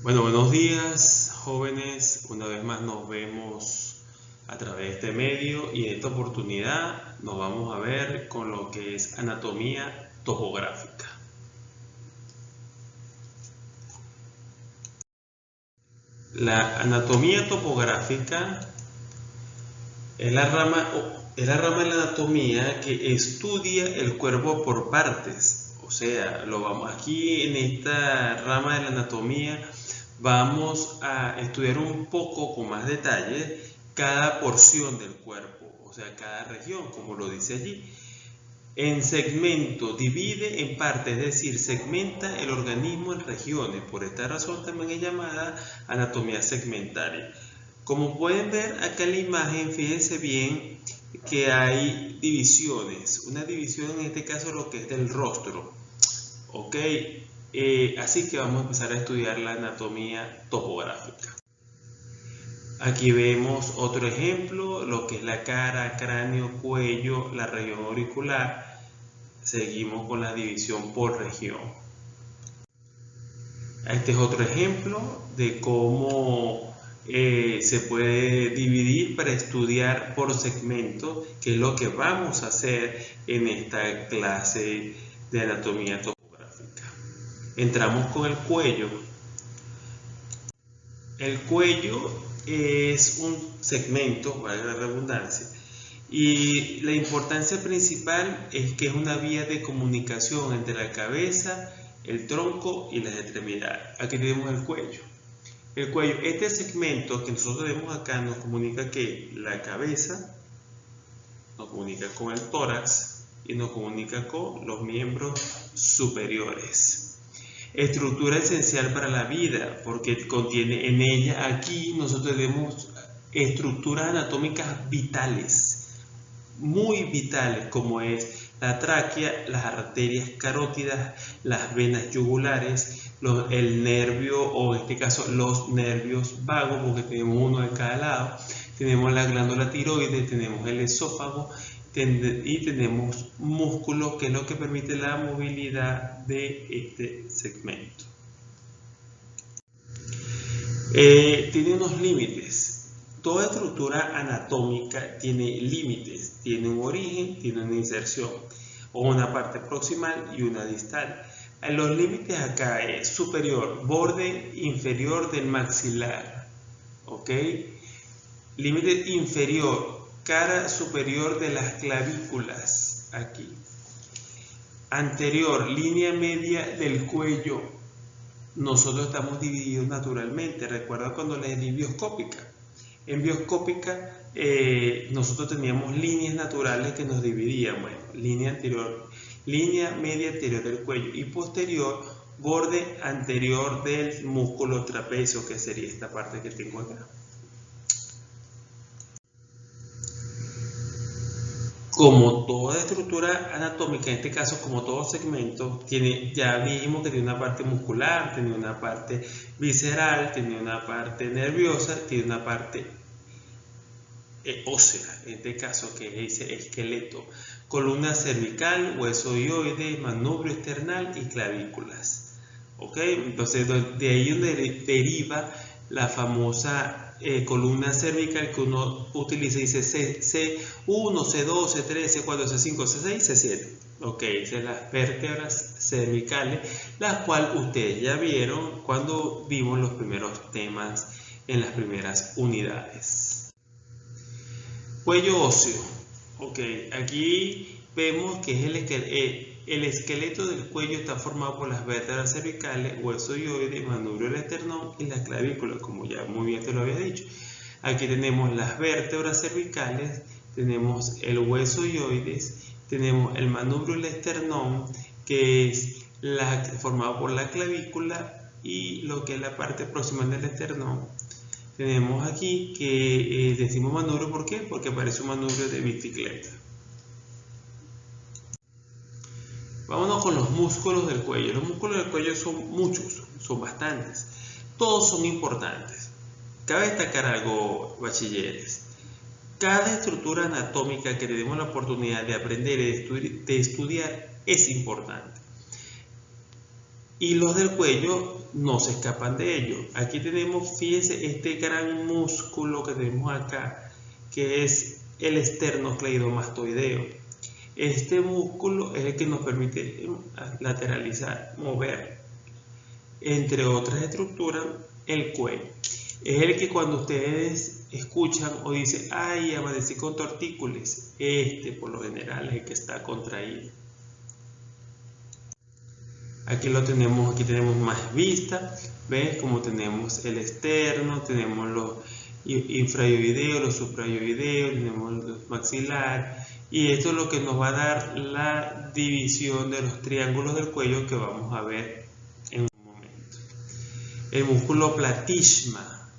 Bueno, buenos días, jóvenes. Una vez más nos vemos a través de este medio y en esta oportunidad nos vamos a ver con lo que es anatomía topográfica. La anatomía topográfica es la rama de la anatomía que estudia el cuerpo por partes. O sea, aquí en esta rama de la anatomía vamos a estudiar un poco con más detalle cada porción del cuerpo, o sea, cada región, como lo dice allí. En segmento, divide en partes, es decir, segmenta el organismo en regiones. Por esta razón también es llamada anatomía segmentaria. Como pueden ver acá en la imagen, fíjense bien que hay divisiones. Una división en este caso lo que es del rostro. Ok, así que vamos a empezar a estudiar la anatomía topográfica. Aquí vemos otro ejemplo, lo que es la cara, cráneo, cuello, la región auricular. Seguimos con la división por región. Este es otro ejemplo de cómo se puede dividir para estudiar por segmento, que es lo que vamos a hacer en esta clase de anatomía topográfica. Entramos con el cuello. El cuello es un segmento, valga la redundancia, y la importancia principal es que es una vía de comunicación entre la cabeza, el tronco y las extremidades. Aquí tenemos el cuello. El cuello, este segmento que nosotros tenemos acá nos comunica que la cabeza nos comunica con el tórax y nos comunica con los miembros superiores. Estructura esencial para la vida, porque contiene en ella, aquí nosotros tenemos estructuras anatómicas vitales, muy vitales, como es la tráquea, las arterias carótidas, las venas yugulares, el nervio, o en este caso los nervios vagos, porque tenemos uno de cada lado, tenemos la glándula tiroides, tenemos el esófago, y tenemos músculo, que es lo que permite la movilidad de este segmento. Tiene unos límites. Toda estructura anatómica tiene límites, tiene un origen, tiene una inserción, o una parte proximal y una distal. Los límites acá es superior, borde inferior del maxilar, ¿ok? Límite inferior, cara superior de las clavículas, aquí. Anterior, línea media del cuello. Nosotros estamos divididos naturalmente. Recuerda cuando la di bioscópica. En bioscópica nosotros teníamos líneas naturales que nos dividían. Bueno, línea anterior, línea media anterior del cuello y posterior, borde anterior del músculo trapecio, que sería esta parte que tengo acá. Como toda estructura anatómica, en este caso como todo segmento, ya dijimos que tiene una parte muscular, tiene una parte visceral, tiene una parte nerviosa, tiene una parte ósea, en este caso que es esqueleto, columna cervical, hueso hioide, manubrio esternal y clavículas. ¿Ok? Entonces de ahí donde deriva la famosa columna cervical que uno utiliza y dice C1, C2, C3, C4, C5, C6, C7. Ok, esas las vértebras cervicales, las cuales ustedes ya vieron cuando vimos los primeros temas en las primeras unidades. Cuello óseo. Ok, aquí vemos que es el esqueleto del cuello está formado por las vértebras cervicales, hueso hioide, manubrio del esternón y la clavícula, como ya muy bien te lo había dicho. Aquí tenemos las vértebras cervicales, tenemos el hueso hioides, tenemos el manubrio del esternón, que es formado por la clavícula, y lo que es la parte próxima del esternón. Tenemos aquí que decimos manubrio, ¿por qué? Porque parece un manubrio de bicicleta. Vámonos con los músculos del cuello. Los músculos del cuello son muchos, son bastantes. Todos son importantes. Cabe destacar algo, bachilleres. Cada estructura anatómica que tenemos la oportunidad de aprender y de estudiar es importante. Y los del cuello no se escapan de ello. Aquí tenemos, fíjense, este gran músculo que tenemos acá, que es el esternocleidomastoideo. Este músculo es el que nos permite lateralizar, mover, entre otras estructuras, el cuello. Es el que cuando ustedes escuchan o dicen, ay, amanecí con tortícolis, por lo general es el que está contraído. Aquí lo tenemos, aquí tenemos más vista, ¿ves? Como tenemos el externo, tenemos los infraoideos, los supraoideos, tenemos los maxilar, y esto es lo que nos va a dar la división de los triángulos del cuello que vamos a ver en un momento. El músculo platysma,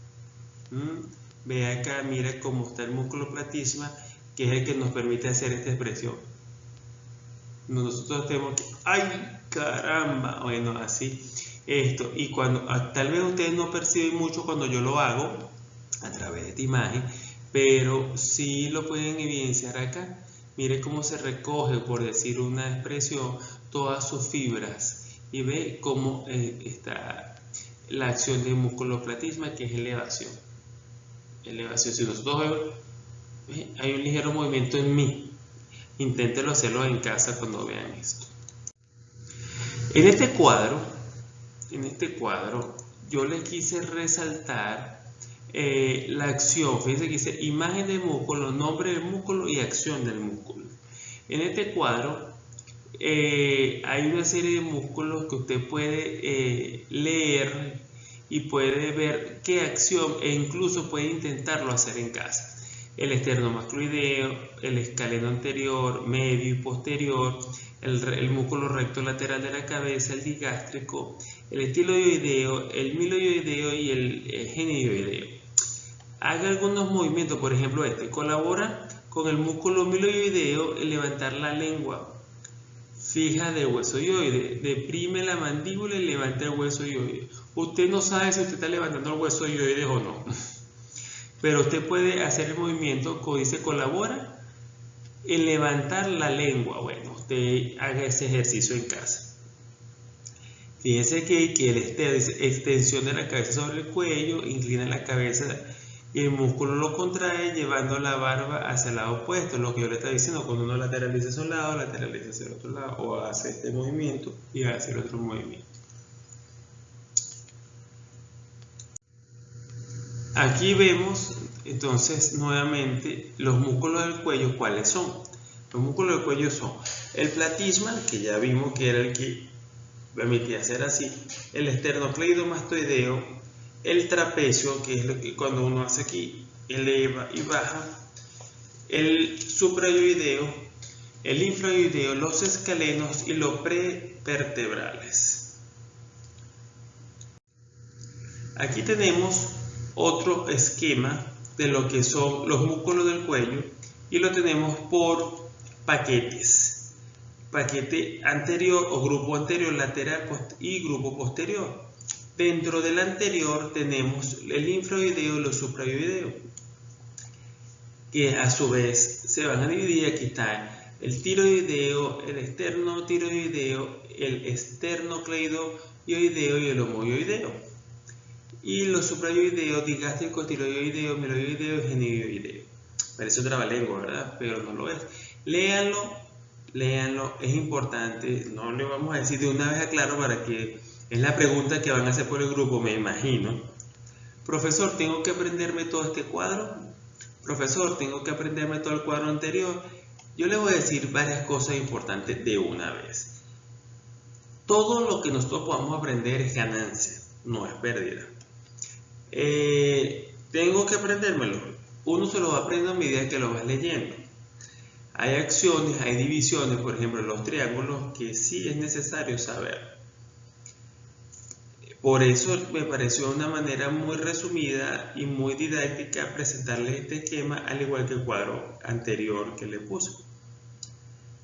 ve acá, mira cómo está el músculo platysma, que es el que nos permite hacer esta expresión. Nosotros tenemos que, ¡ay, caramba! Bueno, así, esto. Y cuando, tal vez ustedes no perciben mucho cuando yo lo hago a través de esta imagen, pero sí lo pueden evidenciar acá. Mire cómo se recoge, por decir una expresión, todas sus fibras. Y ve cómo está la acción del músculo platysma, que es elevación. Elevación. Si nosotros vemos, hay un ligero movimiento en mí. Inténtenlo hacerlo en casa cuando vean esto. En este cuadro, yo les quise resaltar la acción. Fíjense que dice imagen del músculo, nombre del músculo y acción del músculo. En este cuadro hay una serie de músculos que usted puede leer y puede ver qué acción e incluso puede intentarlo hacer en casa. El esternomascloideo, el escaleno anterior, medio y posterior, el músculo recto lateral de la cabeza, el digástrico, el estiloideo, el miloideo y el genioideo. Haga algunos movimientos, por ejemplo colabora con el músculo miloideo en levantar la lengua fija de hueso hioide, deprime la mandíbula y levanta el hueso hioide. Usted no sabe si usted está levantando el hueso hioide o no. Pero usted puede hacer el movimiento, como dice, colabora en levantar la lengua. Bueno, usted haga ese ejercicio en casa. Fíjense que el dice extensión de la cabeza sobre el cuello, inclina la cabeza y el músculo lo contrae llevando la barba hacia el lado opuesto. Lo que yo le estaba diciendo, cuando uno lateraliza hacia un lado, lateraliza hacia el otro lado, o hace este movimiento y hace el otro movimiento. Aquí vemos entonces nuevamente los músculos del cuello. ¿Cuáles son? Los músculos del cuello son el platysma, que ya vimos que era el que permitía hacer así, el esternocleidomastoideo, el trapecio, que es lo que cuando uno hace aquí, eleva y baja, el supraoideo, el infraoideo, los escalenos y los prevertebrales. Aquí tenemos otro esquema de lo que son los músculos del cuello y lo tenemos por paquetes. Paquete anterior o grupo anterior, lateral y grupo posterior. Dentro del anterior tenemos el infraoideo y los supraoideo, que a su vez se van a dividir. Aquí está el tiroideo, el esternotiroideo, el esternocleidoideo y el homoioideo. Y los supraoideos, digástrico, tiroideo, miloideo y genioideo. Parece un trabalengua, ¿verdad? Pero no lo es. Léanlo, es importante. No le vamos a decir de una vez aclaro para que es la pregunta que van a hacer por el grupo, me imagino. Profesor, ¿tengo que aprenderme todo este cuadro? Profesor, ¿tengo que aprenderme todo el cuadro anterior? Yo les voy a decir varias cosas importantes de una vez. Todo lo que nosotros podamos aprender es ganancia, no es pérdida. Tengo que aprendérmelo. Uno se lo va aprendiendo a medida que lo vas leyendo. Hay acciones, hay divisiones, por ejemplo, los triángulos, que sí es necesario saber. Por eso me pareció una manera muy resumida y muy didáctica presentarles este esquema, al igual que el cuadro anterior que le puse.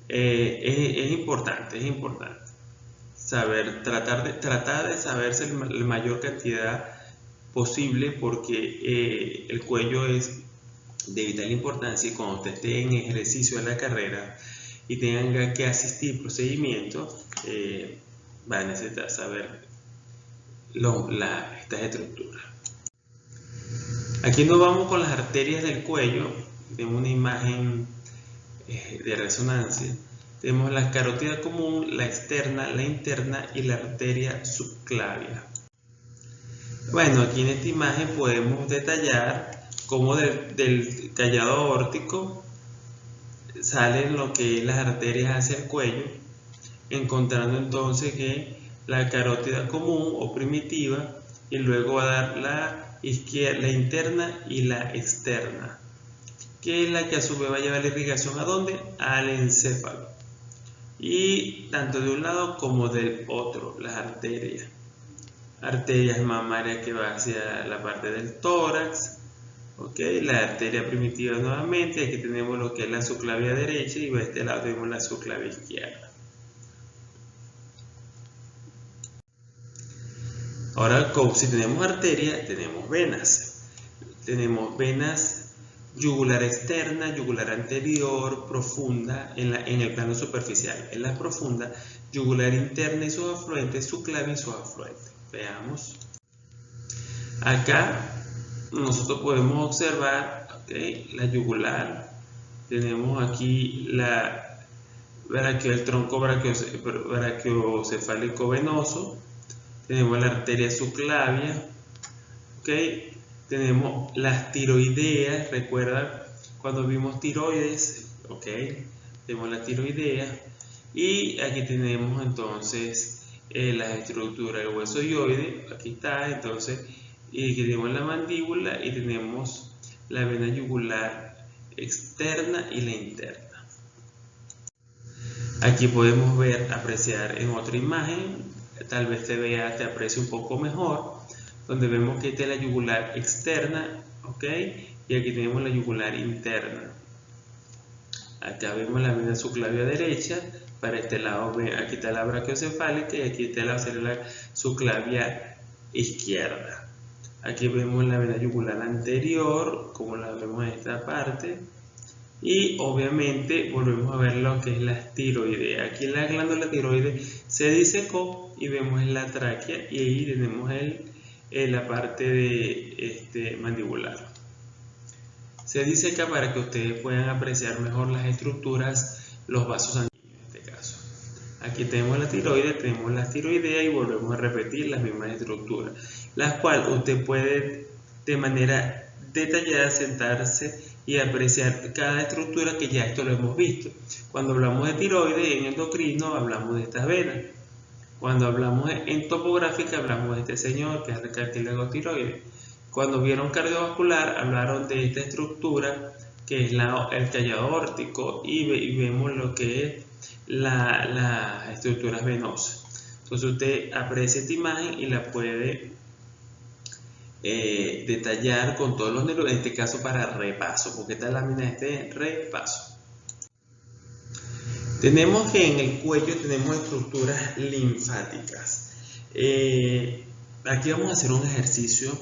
Es importante saber, tratar de saberse la mayor cantidad posible, porque el cuello es de vital importancia, y cuando usted esté en ejercicio de la carrera y tenga que asistir procedimientos, va a necesitar saber estas estructuras. Aquí nos vamos con las arterias del cuello. Tenemos una imagen de resonancia. Tenemos la carótida común, la externa, la interna y la arteria subclavia. Bueno, aquí en esta imagen podemos detallar cómo del callado aórtico salen lo que es las arterias hacia el cuello, encontrando entonces que la carótida común o primitiva, y luego va a dar la interna y la externa, que es la que a su vez va a llevar la irrigación ¿a dónde? Al encéfalo. Y tanto de un lado como del otro, las arterias. Arterias mamarias que va hacia la parte del tórax, ¿okay? La arteria primitiva nuevamente, aquí tenemos lo que es la subclavia derecha y de este lado tenemos la subclavia izquierda. Ahora, como si tenemos arteria, tenemos venas. Tenemos venas yugular externa, yugular anterior, profunda en el plano superficial. En la profunda, yugular interna y sus afluentes, subclavia y sus afluentes. Veamos. Acá nosotros podemos observar, ¿okay? La yugular. Tenemos aquí el tronco brachiocefálico venoso. Tenemos la arteria subclavia. ¿Okay? Tenemos las tiroideas, recuerda cuando vimos tiroides, ¿ok? Tenemos la tiroidea y aquí tenemos entonces las estructuras del hueso hioide, aquí está, entonces, y aquí tenemos la mandíbula y tenemos la vena yugular externa y la interna. Aquí podemos ver, apreciar en otra imagen, tal vez te aprecie un poco mejor, donde vemos que esta es la yugular externa, ¿ok? Y aquí tenemos la yugular interna. Acá vemos la vena subclavia derecha, para este lado aquí está la brachiocefálica y aquí está la subclavia izquierda. Aquí vemos la vena yugular anterior, como la vemos en esta parte. Y obviamente volvemos a ver lo que es la tiroidea. Aquí la glándula tiroides se disecó y vemos en la tráquea y ahí tenemos la parte de mandibular. Se diseca para que ustedes puedan apreciar mejor las estructuras, los vasos sanguíneos en este caso. Aquí tenemos la tiroides, tenemos la tiroidea y volvemos a repetir las mismas estructuras, las cuales usted puede de manera detallada sentarse y apreciar cada estructura, que ya esto lo hemos visto. Cuando hablamos de tiroides en endocrino hablamos de estas venas. Cuando hablamos en topográfica hablamos de este señor que es el cartílago tiroides. Cuando vieron cardiovascular hablaron de esta estructura que es el callado aórtico y vemos lo que es las estructuras venosas. Entonces usted aprecia esta imagen y la puede detallar con todos los nervios, en este caso para repaso, porque esta lámina es de repaso. Tenemos que en el cuello tenemos estructuras linfáticas. Aquí vamos a hacer un ejercicio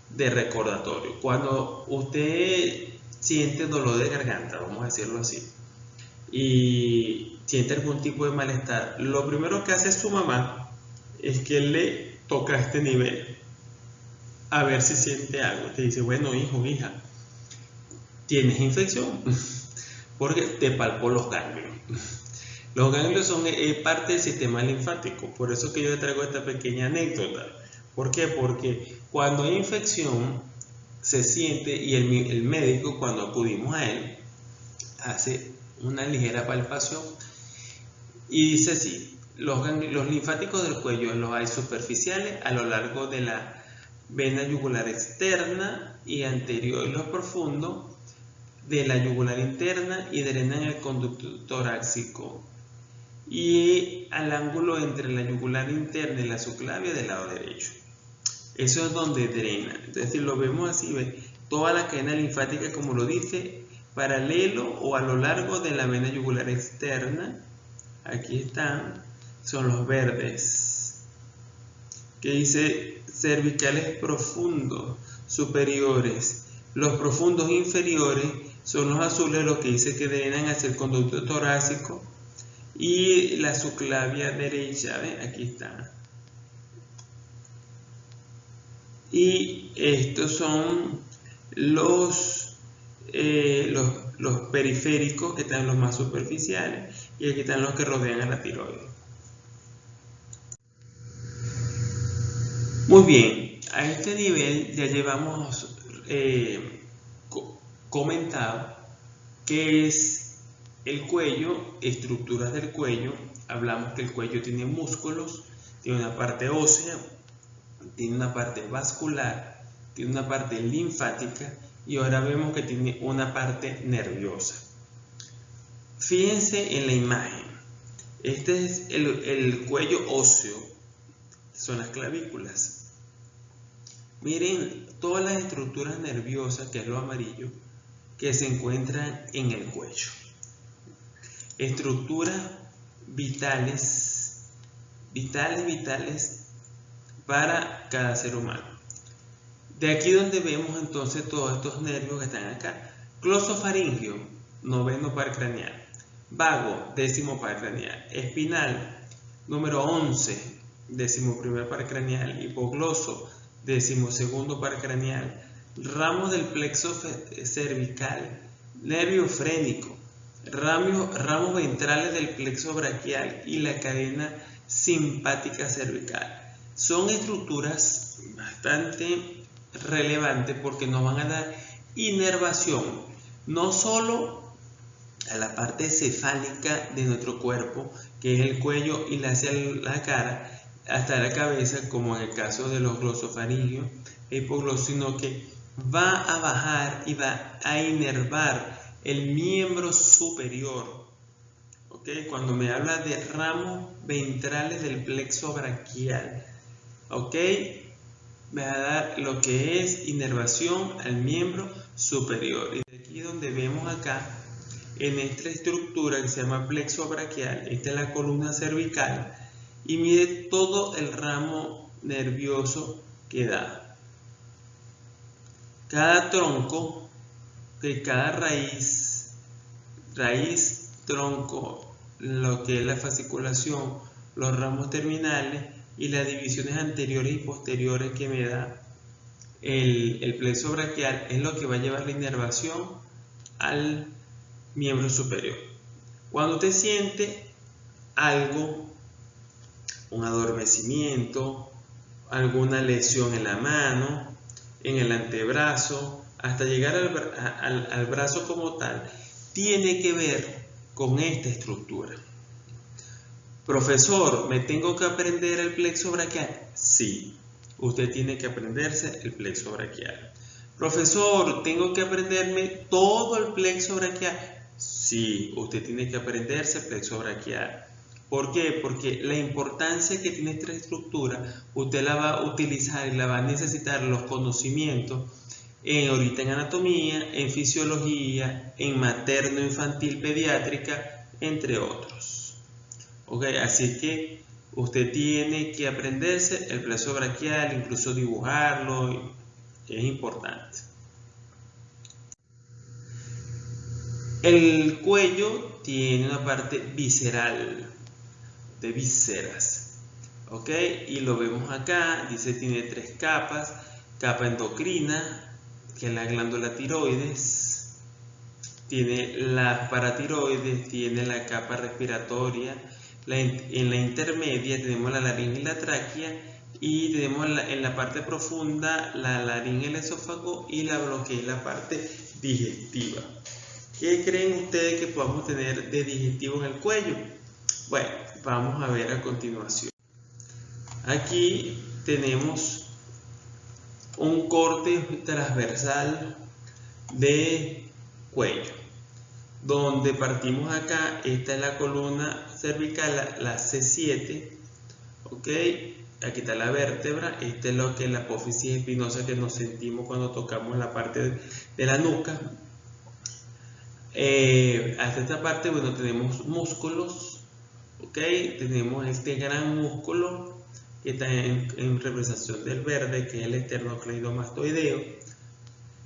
de recordatorio. Cuando usted siente dolor de garganta, vamos a decirlo así, y siente algún tipo de malestar, lo primero que hace su mamá es que le toca este nivel a ver si siente algo. Te dice, bueno, hijo, hija, tienes infección porque te palpó los ganglios. Los ganglios son parte del sistema linfático, por eso que yo le traigo esta pequeña anécdota. ¿Por qué? Porque cuando hay infección se siente y el médico, cuando acudimos a él, hace una ligera palpación y dice así: los linfáticos del cuello los hay superficiales a lo largo de la vena yugular externa y anterior, y los profundos de la yugular interna, y drenan el conducto torácico y al ángulo entre la yugular interna y la subclavia del lado derecho. Eso es donde drena. Entonces, si lo vemos así, ¿ve? Toda la cadena linfática, como lo dice, paralelo o a lo largo de la vena yugular externa. Aquí están, son los verdes, que dice cervicales profundos superiores. Los profundos inferiores son los azules, los que dice que drenan hacia el conducto torácico y la subclavia derecha. ¿Ven? Aquí está. Y estos son los periféricos, que están los más superficiales, y aquí están los que rodean a la tiroides. Muy bien, a este nivel ya llevamos comentado qué es el cuello, estructuras del cuello. Hablamos que el cuello tiene músculos, tiene una parte ósea, tiene una parte vascular, tiene una parte linfática y ahora vemos que tiene una parte nerviosa. Fíjense en la imagen. Este es el cuello óseo, son las clavículas. Miren todas las estructuras nerviosas, que es lo amarillo, que se encuentran en el cuello. Estructuras vitales para cada ser humano. De aquí donde vemos entonces todos estos nervios que están acá. Glosofaringio, noveno par craneal. Vago, décimo par craneal. Espinal, número 11, décimo primer par craneal. Hipogloso, décimo segundo par craneal. Ramos del plexo cervical. Nervio frénico. Ramos ventrales del plexo braquial y la cadena simpática cervical. Son estructuras bastante relevantes porque nos van a dar inervación, no solo a la parte cefálica de nuestro cuerpo, que es el cuello y hacia la cara, hasta la cabeza, como en el caso de los glosofaringios e hipoglosos, sino que va a bajar y va a inervar el miembro superior. ¿Okay? Cuando me habla de ramos ventrales del plexo braquial, ¿okay? Me va a dar lo que es inervación al miembro superior. Y de aquí donde vemos acá, en esta estructura que se llama plexo braquial, esta es la columna cervical, y mide todo el ramo nervioso que da. Cada tronco, que cada raíz, tronco, lo que es la fasciculación, los ramos terminales y las divisiones anteriores y posteriores que me da el plexo braquial, es lo que va a llevar la inervación al miembro superior. Cuando usted siente algo, un adormecimiento, alguna lesión en la mano, en el antebrazo, hasta llegar al brazo como tal, tiene que ver con esta estructura. Profesor, ¿me tengo que aprender el plexo braquial? Sí, usted tiene que aprenderse el plexo braquial. Profesor, ¿tengo que aprenderme todo el plexo braquial? Sí, usted tiene que aprenderse el plexo braquial. ¿Por qué? Porque la importancia que tiene esta estructura, usted la va a utilizar y la va a necesitar los conocimientos ahorita en anatomía, en fisiología, en materno, infantil, pediátrica, entre otros. Okay, así que usted tiene que aprenderse el plexo braquial, incluso dibujarlo, es importante. El cuello tiene una parte visceral, de vísceras, ¿ok? Y lo vemos acá, dice tiene 3 capas, capa endocrina, que es la glándula tiroides, tiene la paratiroides, tiene la capa respiratoria, en la intermedia tenemos la laringe y la tráquea, y tenemos en la parte profunda la laringe, el esófago y lo que es la parte digestiva. ¿Qué creen ustedes que podamos tener de digestivo en el cuello? Bueno, vamos a ver a continuación. Aquí tenemos un corte transversal de cuello, donde partimos acá. Esta es la columna cervical, la C7, ok, aquí está la vértebra. Esta es lo que es la apófisis espinosa que nos sentimos cuando tocamos la parte de la nuca. Hasta esta parte, bueno, tenemos músculos, ok, tenemos este gran músculo que está en representación del verde, que es el esternocleidomastoideo.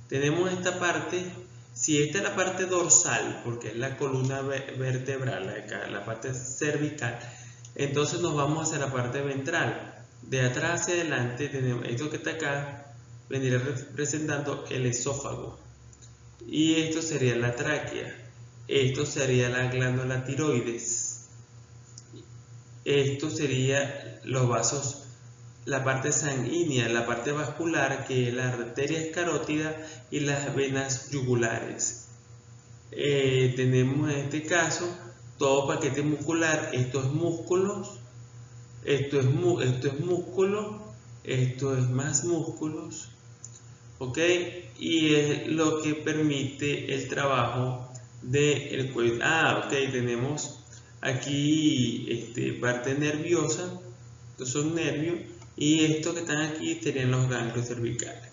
Tenemos esta parte, si esta es la parte dorsal, porque es la columna vertebral, acá, la parte cervical, entonces nos vamos hacia la parte ventral. De atrás hacia adelante tenemos esto que está acá, vendría representando el esófago. Y esto sería la tráquea. Esto sería la glándula tiroides. Esto sería los vasos, la parte sanguínea, la parte vascular, que es la arteria carótida y las venas yugulares. Tenemos en este caso todo paquete muscular. Esto es músculos, esto es músculo, esto es más músculos, ¿ok? Y es lo que permite el trabajo del cuello. Ok, tenemos aquí parte nerviosa, estos son nervios, y estos que están aquí serían los ganglios cervicales.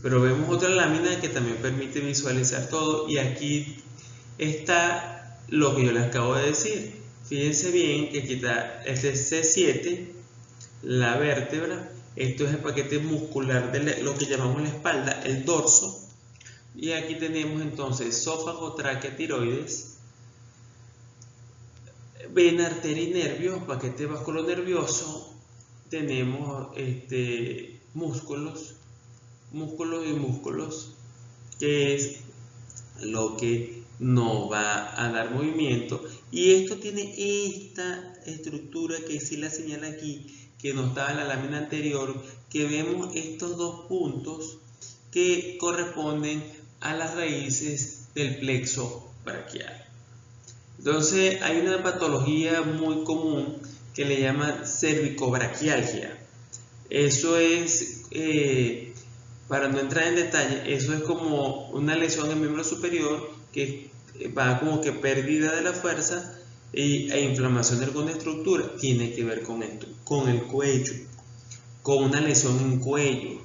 Pero vemos otra lámina que también permite visualizar todo, y aquí está lo que yo les acabo de decir. Fíjense bien que aquí está este C7, la vértebra. Esto es el paquete muscular de lo que llamamos la espalda, el dorso. Y aquí tenemos entonces esófago, tráquea, tiroides, vena, arteria y nervios, paquete vasculonervioso. Tenemos músculos y músculos, que es lo que nos va a dar movimiento. Y esto tiene esta estructura que sí la señala aquí, que no estaba en la lámina anterior, que vemos estos dos puntos que corresponden a las raíces del plexo braquial. Entonces hay una patología muy común que le llaman cervicobraquialgia. Eso es, para no entrar en detalle, eso es como una lesión en el miembro superior que va como que pérdida de la fuerza e inflamación de alguna estructura. Tiene que ver con esto, con el cuello, con una lesión en cuello,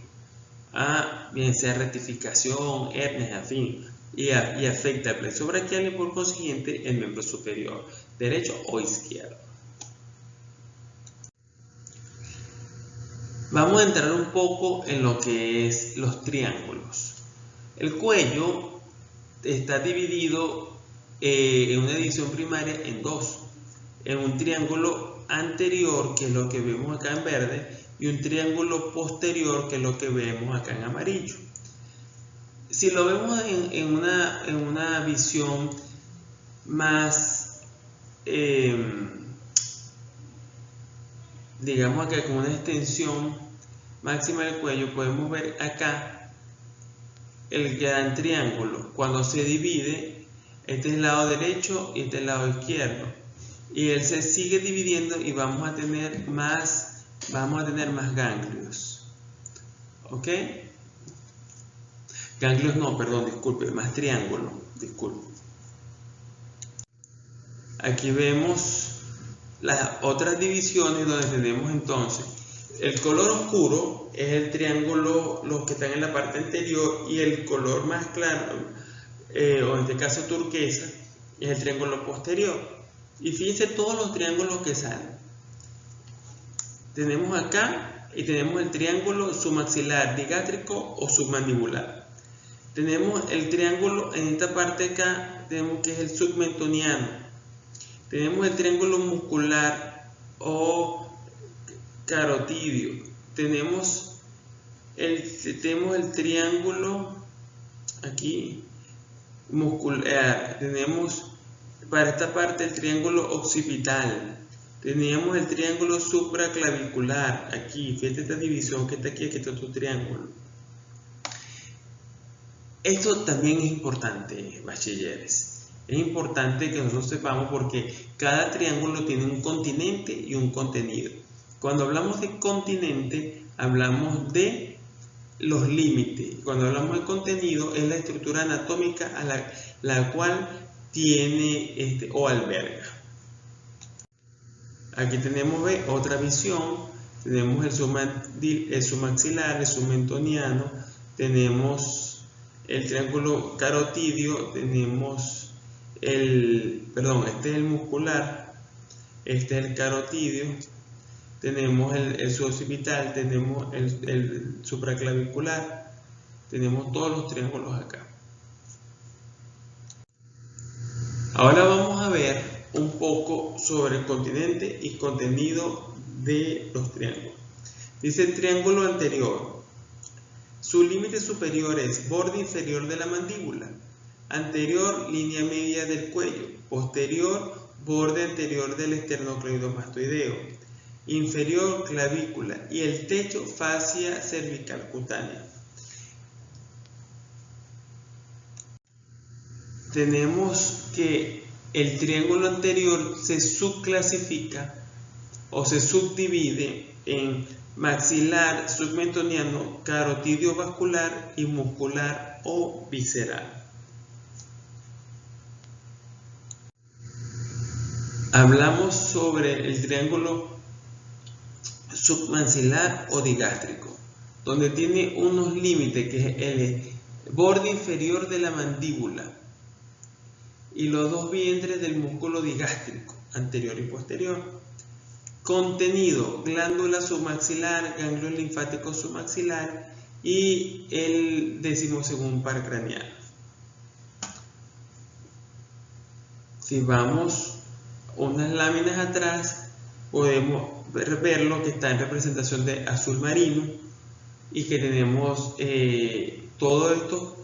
bien sea rectificación, hernias, en fin, y afecta el plexo braquial y por consiguiente el miembro superior, derecho o izquierdo. Vamos a entrar un poco en lo que es los triángulos. El cuello está dividido en una división primaria en dos. En un triángulo anterior, que es lo que vemos acá en verde, y un triángulo posterior, que es lo que vemos acá en amarillo. Si lo vemos en una visión más, digamos acá con una extensión máxima del cuello, podemos ver acá el gran triángulo. Cuando se divide, este es el lado derecho y este es el lado izquierdo, y él se sigue dividiendo y vamos a tener más ganglios, ¿ok? Ganglios no, perdón, disculpe, más triángulo, disculpe. Aquí vemos las otras divisiones donde tenemos entonces el color oscuro es el triángulo, los que están en la parte anterior, y el color más claro, o en este caso turquesa, es el triángulo posterior. Y fíjense todos los triángulos que salen. Tenemos acá y tenemos el triángulo submaxilar digástrico o submandibular. Tenemos el triángulo en esta parte acá, tenemos que es el submentoniano. Tenemos el triángulo muscular o carotidio. Tenemos el triángulo aquí muscular. Tenemos para esta parte el triángulo occipital. Teníamos el triángulo supraclavicular aquí. Fíjate esta división que está aquí, aquí está otro triángulo. Esto también es importante, bachilleres. Es importante que nosotros sepamos porque cada triángulo tiene un continente y un contenido. Cuando hablamos de continente, hablamos de los límites. Cuando hablamos de contenido, es la estructura anatómica a la cual tiene o alberga. Aquí tenemos otra visión. Tenemos el submaxilar, el submentoniano, tenemos el triángulo carotidio, tenemos este es el muscular, este es el carotidio, tenemos el suboccipital, tenemos el supraclavicular, tenemos todos los triángulos acá. Ahora vamos a ver un poco sobre el continente y contenido de los triángulos. Dice triángulo anterior. Su límite superior es borde inferior de la mandíbula. Anterior, línea media del cuello. Posterior, borde anterior del esternocleidomastoideo. Inferior, clavícula. Y el techo, fascia cervical cutánea. Tenemos que el triángulo anterior se subclasifica o se subdivide en maxilar, submentoniano, carotidio vascular y muscular o visceral. Hablamos sobre el triángulo submaxilar o digástrico, donde tiene unos límites que es el borde inferior de la mandíbula y los dos vientres del músculo digástrico, anterior y posterior. Contenido, glándula submaxilar, ganglio linfático submaxilar y el 12º par craneal. Si vamos unas láminas atrás, podemos ver lo que está en representación de azul marino y que tenemos todos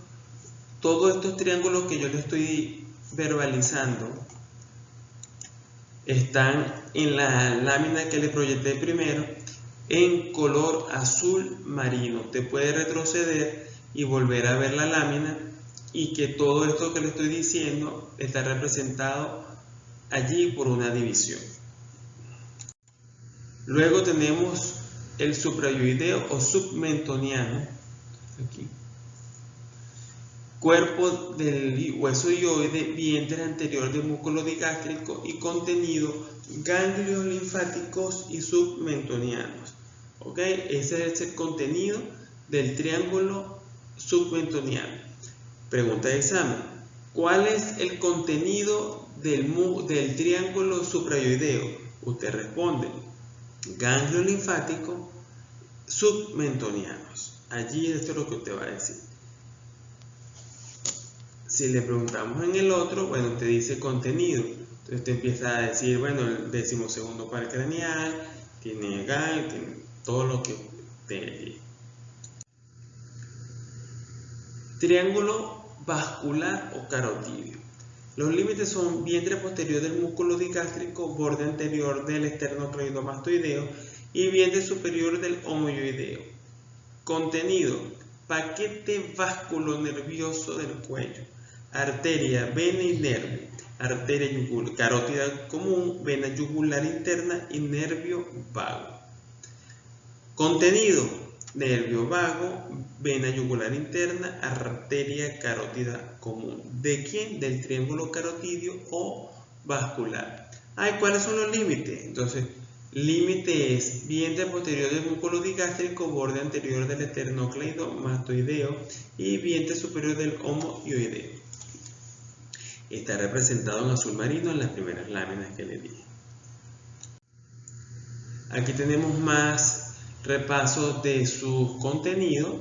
estos triángulos que yo les estoy verbalizando están en la lámina que le proyecté primero en color azul marino. Te puede retroceder y volver a ver la lámina y que todo esto que le estoy diciendo está representado allí por una división. Luego tenemos el suprayoideo o submentoniano, aquí. Cuerpo del hueso hyoide, vientre anterior del músculo digástrico y contenido, ganglios linfáticos y submentonianos. ¿Ok? Ese es el contenido del triángulo submentoniano. Pregunta de examen. ¿Cuál es el contenido del triángulo suprayoideo? Usted responde, ganglio linfático, submentonianos. Allí esto es lo que usted va a decir. Si le preguntamos en el otro, bueno, te dice contenido. Entonces te empieza a decir, bueno, el 12º par craneal, tiene ganglio, tiene todo lo que te... Triángulo vascular o carotidio. Los límites son vientre posterior del músculo digástrico, borde anterior del esternocleidomastoideo y vientre superior del homoyoideo. Contenido, paquete vasculonervioso del cuello. Arteria, vena y nervio, arteria yugular, carótida común, vena yugular interna y nervio vago. Contenido, nervio vago, vena yugular interna, arteria carótida común. ¿De quién? Del triángulo carotidio o vascular. ¿Cuáles son los límites? Entonces, límite es vientre posterior del músculo digástrico, borde anterior del esternocleidomastoideo y vientre superior del homoyoideo. Está representado en azul marino en las primeras láminas que le dije. Aquí tenemos más repasos de sus contenidos,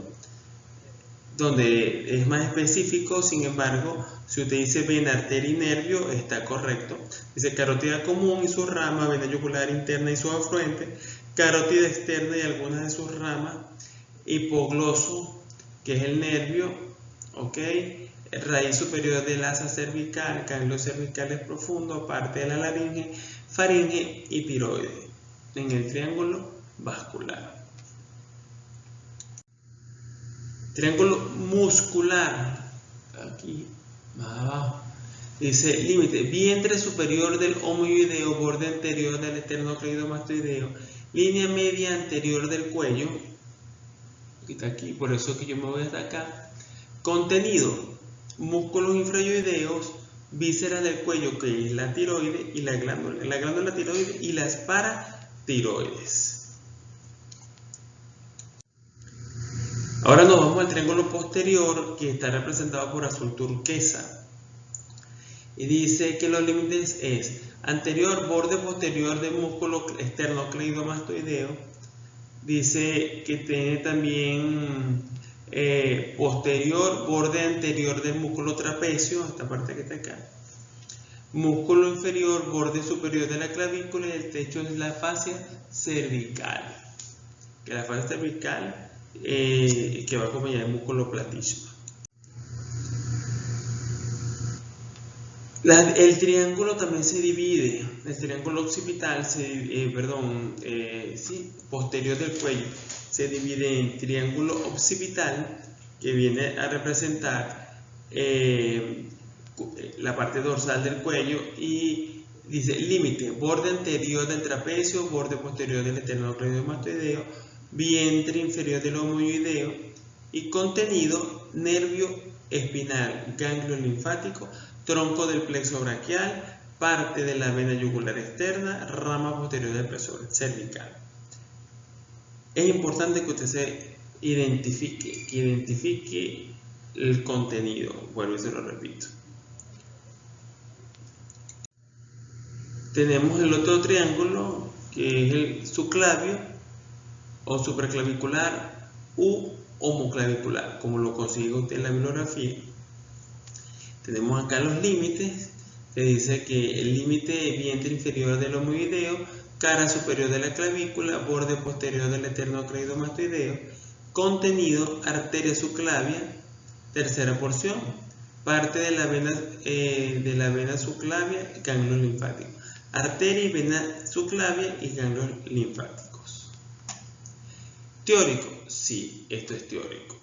donde es más específico. Sin embargo, si usted dice vena, arteria y nervio, está correcto. Dice carótida común y su rama, vena yugular interna y su afluente, carótida externa y algunas de sus ramas, hipogloso, que es el nervio, ¿ok? Raíz superior del asa cervical, ganglios cervicales profundos, parte de la laringe, faringe y tiroides, en el triángulo vascular. Triángulo muscular, aquí más abajo, dice límite, vientre superior del homoyoideo, borde anterior del esternocleidomastoideo, línea media anterior del cuello, aquí está aquí, por eso que yo me voy hasta acá. Contenido, músculos infrayoideos, vísceras del cuello, que es la tiroide y la glándula tiroide y las paratiroides. Ahora nos vamos al triángulo posterior, que está representado por azul turquesa. Y dice que los límites es anterior, borde posterior del músculo esternocleidomastoideo. Dice que tiene también posterior, borde anterior del músculo trapecio, esta parte que está acá. Músculo inferior, borde superior de la clavícula y el techo es la fascia cervical. que la fascia cervical que va acompañada de músculo platísimo. El triángulo también se divide, el triángulo occipital, posterior del cuello, se divide en triángulo occipital, que viene a representar la parte dorsal del cuello, y dice límite, borde anterior del trapecio, borde posterior del esternocleidomastoideo, vientre inferior del omoideo, y contenido, nervio espinal, ganglio linfático, tronco del plexo braquial, parte de la vena yugular externa, rama posterior del plexo cervical. Es importante que usted se identifique el contenido. Vuelvo y se lo repito. Tenemos el otro triángulo, que es el subclavio o supraclavicular u homoclavicular, como lo consigue usted en la bibliografía. Tenemos acá los límites, que dice que el límite vientre inferior del omoideo, cara superior de la clavícula, borde posterior del esternocleidomastoideo, contenido, arteria subclavia, tercera porción, parte de la vena subclavia, ganglio linfático, arteria y vena subclavia y ganglios linfáticos. ¿Teórico? Sí, esto es teórico.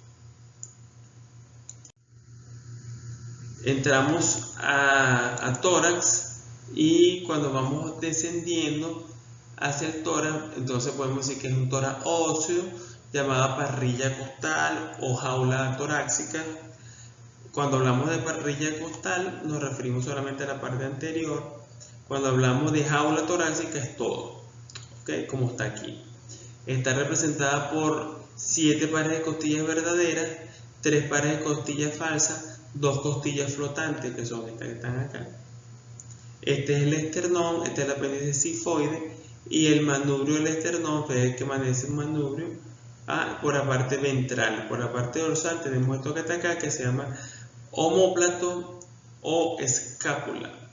Entramos a tórax, y cuando vamos descendiendo hacia el tórax, entonces podemos decir que es un tórax óseo, llamada parrilla costal o jaula torácica. Cuando hablamos de parrilla costal nos referimos solamente a la parte anterior. Cuando hablamos de jaula torácica es todo, ¿okay? Como está aquí. Está representada por 7 pares de costillas verdaderas, 3 pares de costillas falsas, 2 costillas flotantes, que son estas que están acá. Este es el esternón, este es el apéndice sifoide, y el manubrio del esternón, pues, que amanece un manubrio por la parte ventral. Por la parte dorsal tenemos esto que está acá, que se llama omóplato o escápula.